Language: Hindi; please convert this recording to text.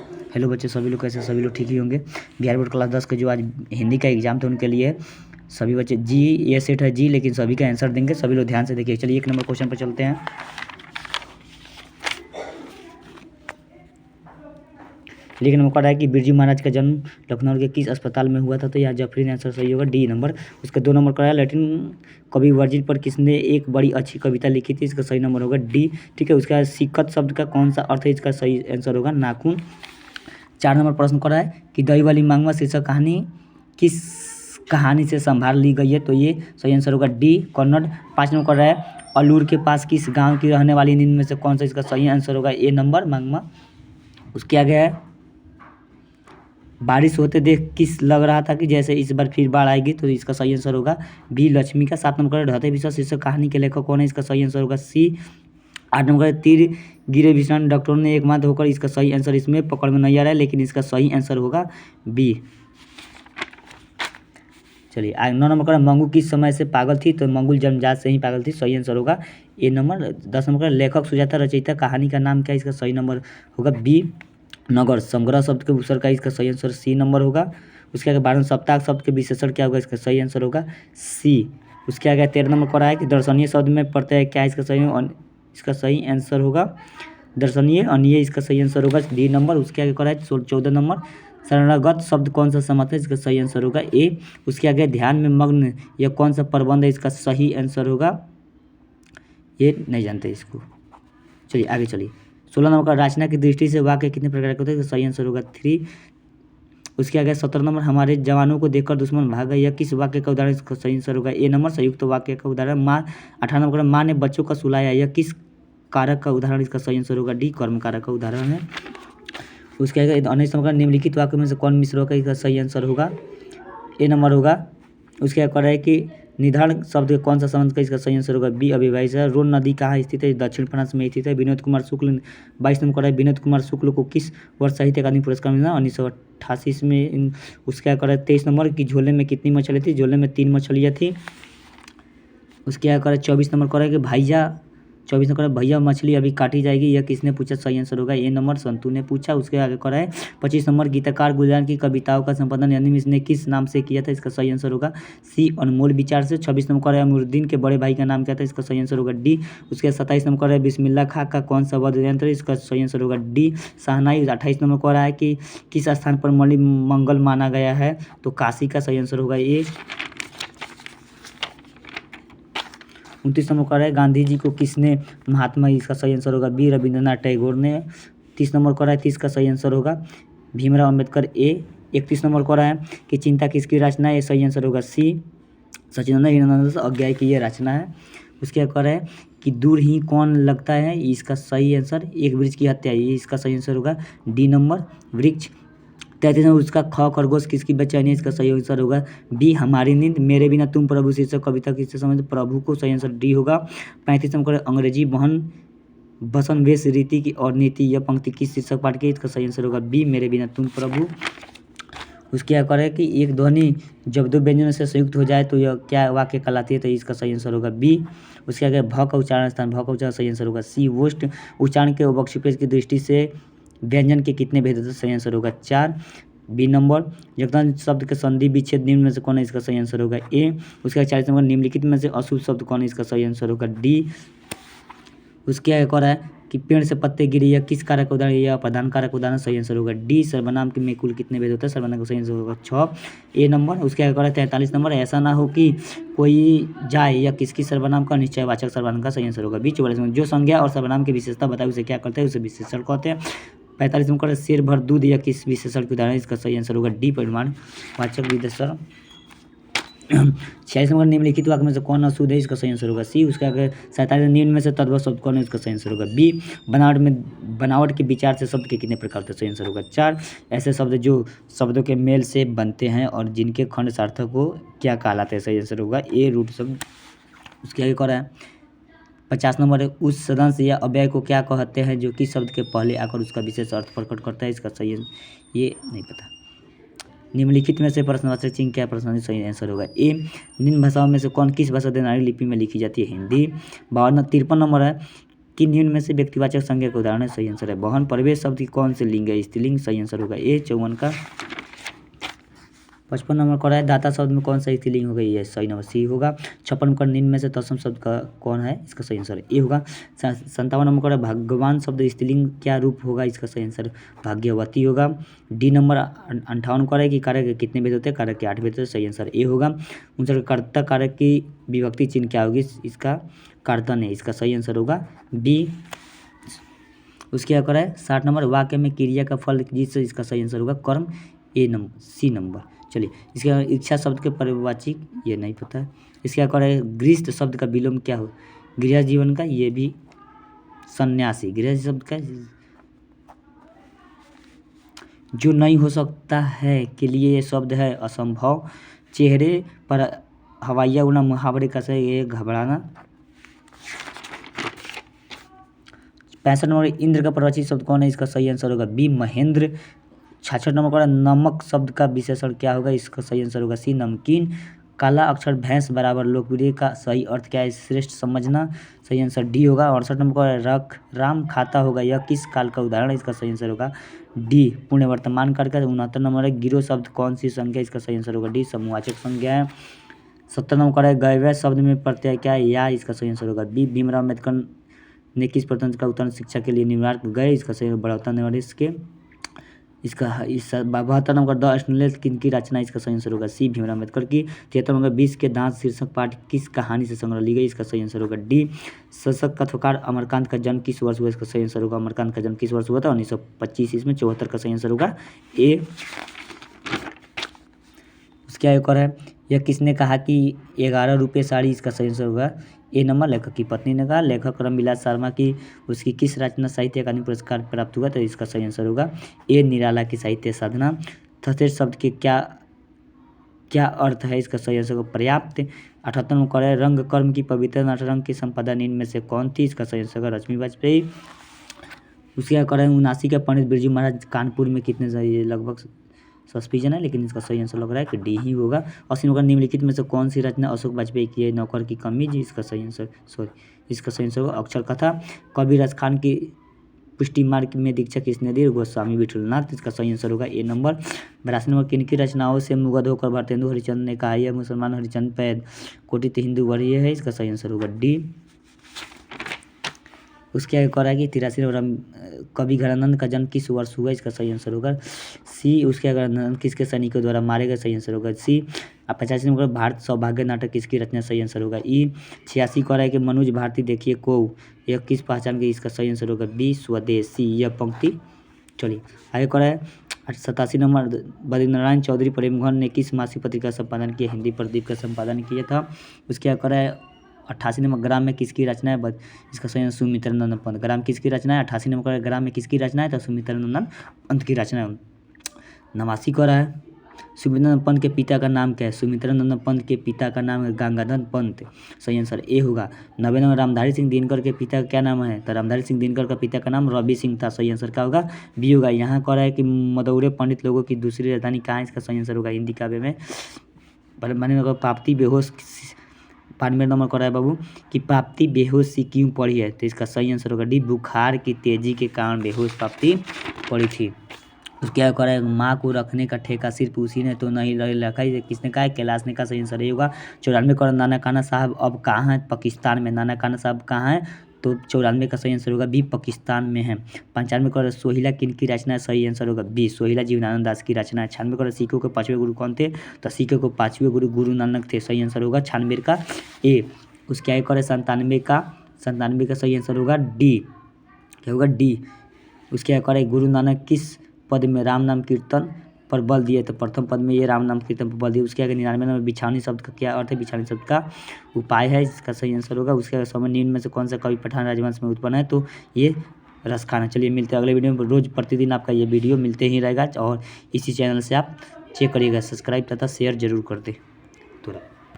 हेलो बच्चे, सभी लोग कैसे? सभी लोग ठीक ही होंगे। बिहार बोर्ड क्लास 10 के जो आज हिंदी का एग्जाम था उनके लिए सभी बच्चे जी, ये सेट है जी, लेकिन सभी का आंसर देंगे। सभी लोग ध्यान से देखिए। चलिए 1 नंबर क्वेश्चन पर चलते हैं। लेकिन नंबर है कि बिरजू महाराज का जन्म लखनऊ के किस अस्पताल में हुआ था? तो यहाँ जफरी आंसर सही होगा, डी नंबर। उसके 2 नंबर है लैटिन कवि वर्जिल पर किसने एक बड़ी अच्छी कविता लिखी थी? इसका सही नंबर होगा डी। ठीक है। उसके बाद सिक्कत शब्द का कौन सा अर्थ है? इसका सही आंसर होगा नाखून। 4 नंबर प्रश्न कर रहा है कि दही वाली मांगवा शीर्षक कहानी किस कहानी से संभाल ली गई है? तो ये सही आंसर होगा डी कन्नड़। 5 नंबर कर रहा है अलूर के पास किस गांव की रहने वाली नींद में से कौन सा? इसका सही आंसर होगा ए नंबर मांगवा। उसके आगे है बारिश होते देख किस लग रहा था कि जैसे इस बार फिर बाढ़ आएगी? तो इसका सही आंसर होगा बी लक्ष्मी का। 7 नंबर ढहते विश्वास शीर्षक कहानी के लेखक कौन है? इसका सही आंसर होगा सी। 8 नंबर तीर गिरे विषाणु डॉक्टरों ने एकमात्र होकर, इसका सही आंसर इसमें पकड़ में नहीं आ रहा है, लेकिन इसका सही आंसर होगा बी। चलिए 9 नंबर का मंगू किस समय से पागल थी? तो मंगुल जन्मजात से ही पागल थी, सही आंसर होगा ए नंबर। 10 नंबर का लेखक सुजाता रचयिता कहानी का नाम क्या है? इसका सही नंबर होगा बी नगर। संग्रह शब्द के उत्सर्ग का इसका सही आंसर सी नंबर होगा। उसके आगे 12 सप्ताह शब्द के विशेषण क्या होगा? इसका सही आंसर होगा सी। उसके आगे 13 नंबर पर है कि दर्शनीय शब्द में प्रत्यय क्या है? इसका सही आंसर होगा दर्शनीय अनिय, इसका सही आंसर होगा डी नंबर। उसके आगे कर है 14 नंबर शरणागत शब्द कौन सा समास है? इसका सही आंसर होगा ए। उसके आगे ध्यान में मग्न यह कौन सा प्रबंध है? इसका सही आंसर होगा ये नहीं जानते इसको। चलिए आगे चलिए। 16 नंबर का रचना की दृष्टि से वाक्य कितने प्रकार के होते हैं? सही आंसर होगा 3। उसके आगे 17 नंबर हमारे जवानों को देखकर दुश्मन भाग गए, यह किस वाक्य का उदाहरण? इसका सही आंसर होगा ए नंबर संयुक्त वाक्य का उदाहरण माँ। 18 नंबर माँ ने बच्चों का सुलाया, यह किस कारक का उदाहरण? इसका सही आंसर होगा डी कर्म कारक का उदाहरण है। उसके आगे 19 नंबर निम्नलिखित वाक्य में से कौन मिश्र होगा? इसका सही आंसर होगा ए नंबर होगा। उसके आगे कह रहा है कि निधान शब्द के कौन सा संबंध का? इसका सही आंसर होगा बी अविभाज्य है। रोन नदी कहाँ स्थित है? दक्षिण फ्रांस में स्थित है। विनोद कुमार शुक्ल 22 नंबर है विनोद कुमार शुक्ल को किस वर्ष साहित्य अकादमी पुरस्कार मिला? 1988 में। उसके आगे कर रहा है 23 नंबर की झोले में कितनी मछली थी? झोले में 3 मछलियाँ थी। उसके आगे कर रहा है 24 नंबर कर रहा है कि भैया 24 नंबर भैया मछली अभी काटी जाएगी, यह किसने पूछा? सही आंसर होगा ए नंबर संतू ने पूछा। उसके आगे कर रहा है 25 नंबर गीतकार गुलजार की कविताओं का संपादन यानी इसने किस नाम से किया था? इसका सही आंसर होगा सी अनमोल विचार से। 26 नंबर कर रहा है अमीरुद्दीन के बड़े भाई का नाम क्या था? इसका सही आंसर होगा डी। उसके 27 नंबर कर रहा है बिस्मिल्लाह खां का कौन सा वाद्य यंत्र? इसका सही आंसर होगा डी शहनाई। 28 नंबर कर रहा है कि किस स्थान पर मणि मंगल माना गया है? तो काशी का सही आंसर होगा ए। 29 नंबर कर रहा है गांधी जी को किसने महात्मा? इसका सही आंसर होगा बी रविंद्रनाथ टैगोर ने। 30 नंबर कर रहा है 30 का सही आंसर होगा भीमराव अम्बेडकर ए। 31 नंबर कर रहा है कि चिंता किसकी रचना है? सही आंसर होगा सी सचिदानंद हीरानंद अज्ञाय की ये रचना है। उसके बाद कह रहा है कि दूर ही कौन लगता है? इसका सही आंसर एक वृक्ष की हत्या, ये इसका सही आंसर होगा डी नंबर वृक्ष। 33 नंबर उसका ख खरगोश किसकी बेचैनी? इसका सही आंसर होगा बी हमारी नींद। मेरे बिना तुम प्रभु शीर्षक कविता किससे संबंधित? प्रभु को, सही आंसर डी होगा। 35 नंबर अंग्रेजी बहन बसन वेश रीति की और नीति, यह पंक्ति किस शीर्षक पाठ की? इसका सही आंसर होगा बी मेरे बिना तुम प्रभु। उसके क्या करे कि एक ध्वनि जब 2 व्यंजनों से संयुक्त हो जाए तो यह क्या वाक्य कहलाती है? तो इसका सही आंसर होगा बी। उसके आगे भ का उच्चारण स्थान, भ का उच्चारण सही आंसर होगा सी वोस्ट। उच्चारण के वक्षपेज की दृष्टि से व्यंजन के कितने भेद होते हैं? सही आंसर होगा 4 बी नंबर। जगदान शब्द के संधि विच्छेद निम्न में से कौन है? इसका सही आंसर होगा ए। उसके 40 नंबर निम्नलिखित में से अशुभ शब्द कौन है? इसका सही आंसर होगा डी। उसके आगे कह रहा है कि पेड़ से पत्ते गिरे, यह किस कारक उदाहरण? यह प्रधान कारक उदाहरण, सही आंसर होगा डी। सर्वनाम के में कुल कितने भेद होते हैं? सर्वनाम का सही आंसर होगा 6 ए नंबर। उसके आगे कह रहा है 43 नंबर ऐसा ना हो कि कोई जाए, यह किसकी सर्वनाम का निश्चयवाचक सर्वनाम का? सही आंसर होगा बी। 44 नंबर जो संज्ञा और सर्वनाम की विशेषता बताए उसे क्या करते हैं? उसे विशेषण कहते हैं। 45 नंबर शेर भर दूध, यह किस विशेषण के उदाहरण? इसका सही आंसर होगा डी परिमाणवाचक विशेषण। 46 नंबर निम्नलिखित वाक्य में से कौन अशुद्ध है? इसका सही आंसर होगा सी। उसके आगे 47 निम्न में से तद्भव शब्द कौन है? इसका सही आंसर होगा बी। बनावट के विचार से शब्द के कितने प्रकार होते हैं? सही आंसर होगा 4 ऐसे शब्द जो शब्दों के मेल से बनते हैं और जिनके खंड सार्थक को क्या कहलाते हैं? सही आंसर होगा ए रूट शब्द। उसके आगे कह रहा है 50 नंबर है उस सदस्य या अव्यय को क्या कहते हैं जो कि शब्द के पहले आकर उसका विशेष अर्थ प्रकट करता है? इसका सही ये नहीं पता। निम्नलिखित में से प्रश्नवाचक चिन्ह क्या प्रश्न? सही आंसर होगा ए। निम्न भाषाओं में से कौन किस भाषा देवनागरी लिपि में लिखी जाती है? हिंदी। 53 नंबर है किन निम्न में से व्यक्तिवाचक संज्ञा का उदाहरण है? सही आंसर है वाहन। प्रवेश शब्द की कौन से लिंग है? स्त्रीलिंग। सही आंसर होगा ए 54 का। 55 नंबर कौन है? दाता शब्द में कौन सा स्त्रीलिंग होगा? ये सही नंबर सी होगा। 56 नंबर निम्न में से तत्सम शब्द का कौन है? इसका सही आंसर ए होगा। 57 नंबर कौन है? भगवान शब्द स्त्रीलिंग क्या रूप होगा? इसका सही आंसर भाग्यवती होगा। डी नंबर 58 कौन है कि कारक के कितने भेद होते हैं? कारक के 8 भेद होते हैं। सही आंसर ए होगा। 59 कर्ता कारक की विभक्ति चिन्ह क्या होगी? इसका कर्तन है। इसका सही आंसर होगा बी। उसके क्या करा है? 60 नंबर वाक्य में क्रिया का फल जिससे इसका सही आंसर होगा कर्म। ए नंबर सी नंबर। चलिए इसके बाद इच्छा शब्द के परिवाचिक ये नहीं पता है। इसके क्या करा है? गृहस्थ शब्द का विलोम क्या हो? गृह जीवन का। ये भी सन्यासी। गृह शब्द का जो नहीं हो सकता है के लिए ये शब्द है असंभव। चेहरे पर हवाइया उड़ना मुहावरे का सही ये घबराना। 65 नंबर इंद्र का परिवाचिक शब्द कौन है? इसका सही आंसर होगा बी महेंद्र। 66 नंबर का नमक शब्द का विशेषण क्या होगा? इसका सही आंसर होगा सी नमकीन। काला अक्षर भैंस बराबर लोकप्रिय का सही अर्थ क्या है? श्रेष्ठ समझना। सही आंसर डी होगा। 68 नंबर का रख राम खाता होगा यह किस काल का उदाहरण है? इसका सही आंसर होगा डी पूर्ण वर्तमान काल का। 69 नंबर है गिरोह शब्द कौन सी संख्या? इसका सही आंसर होगा डी समूहवाचक संज्ञा है। 70 नंबर का है गैवय शब्द में प्रत्यय क्या है? या। इसका सही आंसर होगा बी। भीमराव अम्बेडकर ने किस प्रबंध का उत्तर शिक्षा के लिए न्यूयॉर्क गए? इसका सही बढ़ोतरी नवरेश के। इसका इस 72 नंबर द स्टोनलेस किनकी रचना? इसका सही आंसर होगा सी भीमराव अम्बेडकर की। 73 नंबर 20 के दांत शीर्षक पाठ किस कहानी से संग्रह ली गई? इसका सही आंसर होगा डी। सशक्त कथाकार अमरकांत का जन्म किस वर्ष हुआ? इसका सही आंसर होगा अमरकांत का जन्म किस वर्ष हुआ था? 1925 इसमें। 74 का सही आंसर होगा ए। उसके एक और है यह किसने कहा कि 11 रुपये साड़ी? इसका सही आंसर होगा ए नंबर लेखक की पत्नी ने कहा। लेखक रामविलास शर्मा की उसकी किस रचना साहित्य अकादमी पुरस्कार प्राप्त हुआ? तो इसका सही आंसर होगा ए निराला की साहित्य साधना। थथेर शब्द के क्या क्या अर्थ है? इसका सही आंसर होगा पर्याप्त। 78 में कौन है? रंग कर्म की पवित्र नटरंग की संपदा इनमें से कौन थी? इसका सही आंसर होगा रश्मि वाजपेयी। उसके क्या करें? 79 के पंडित बिरजू महाराज कानपुर में कितने लगभग सस्पिजन है लेकिन इसका सही आंसर लग रहा है कि डी ही होगा। 80 नंबर निम्नलिखित में से कौन सी रचना अशोक वाजपेयी की है? नौकर की कमी जी। इसका सही आंसर इसका सही आंसर होगा अक्षर कथा। कबीर खान की पुष्टि मार्ग में दीक्षा किसने दी? गोस्वामी विठलनाथ। इसका सही आंसर होगा ए नंबर। 82 नंबर किनकी रचनाओं से मुग्ध होकर भारतेंदु हरिचंद ने कहा यह मुसलमान हरिचंद पैद कोटि हिंदू वर्य है? इसका सही आंसर होगा डी। उसके आगे कह रहा है कि 83 नंबर कवि घरानंद का जन्म किस वर्ष हुआ? इसका सही आंसर होगा सी। उसके आगे किसके सैनिकों द्वारा मारे गए? सही आंसर होगा सी। 85 नंबर भारत सौभाग्य नाटक किसकी रचना? सही आंसर होगा ई। 86 कह रहा है कि मनोज भारती देखिए को यह किस पहचान की? इसका सही आंसर होगा बी स्वदेशी यह पंक्ति। चलिए आगे कह रहा है 87 नंबर बद्रीनारायण चौधरी प्रेमघन ने किस मासिक पत्रिका का संपादन किया? हिंदी प्रदीप का संपादन किया था। उसके क्या कह रहा है 88 नंबर ग्राम में किसकी रचना है? इसका सही सुमित्रानंद पंत। ग्राम किसकी रचना है? 88 नंबर ग्राम में किसकी रचना है? तो सुमित्रानंद पंत की रचना है। 89 कह रहा है सुमित्रानंद पंत के पिता का नाम क्या है? सुमित्रानंद पंत के पिता का नाम है गंगाधर पंत। सही आंसर ए होगा। 90 नंबर रामधारी सिंह दिनकर के पिता का क्या नाम है? तो रामधारी सिंह दिनकर का पिता का नाम रवि सिंह था। सही आंसर क्या होगा? बी होगा। यहाँ कह रहा है कि मदौरे पंडित लोगों की दूसरी राजधानी कहाँ है? इसका सही आंसर होगा हिंदी काव्य में माने पाप्ती बेहोश। 92 नंबर कर रहा है बाबू कि पाप्ती बेहोश सी क्यों पड़ी है? तो इसका सही आंसर होगा डी बुखार की तेजी के कारण बेहोश पाप्ती पड़ी थी। उसके क्या कर रहा है माँ को रखने का ठेका सिर्फ उसी ने तो नहीं रखा है किसने कहा है? कैलाश ने कहा। सही आंसर ये होगा। 94 कर नाना खाना साहब अब कहाँ है? पाकिस्तान में। नाना खाना साहब कहाँ है? तो 94 का सही आंसर होगा बी पाकिस्तान में है। 95 कर सोहिला किनकी रचना है? सही आंसर होगा बी सोहिला जीवनानंद दास की रचना है। 96 कर सिखों के 5वें गुरु कौन थे? तो सिखों को 5वें गुरु गुरु नानक थे। सही आंसर होगा 96 का ए। उसके आगे करे 97 का सही आंसर होगा डी। क्या होगा? डी। उसके आगे करे गुरु नानक किस पद में राम नाम कीर्तन पर बल दिए? तो प्रथम पद में ये राम नाम कीर्तन पर बल दिए। उसके आगे 99 नंबर बिछावनी शब्द का क्या अर्थ है? बिछावनी शब्द का उपाय है। इसका सही आंसर होगा। उसके आगे समय निम्न में से कौन सा कवि पठान राजवंश में उत्पन्न है? तो ये रसखाना। चलिए मिलते हैं अगले वीडियो में। रोज प्रतिदिन आपका ये वीडियो मिलते ही रहेगा और इसी चैनल से आप चेक करिएगा। सब्सक्राइब तथा शेयर जरूर कर दे।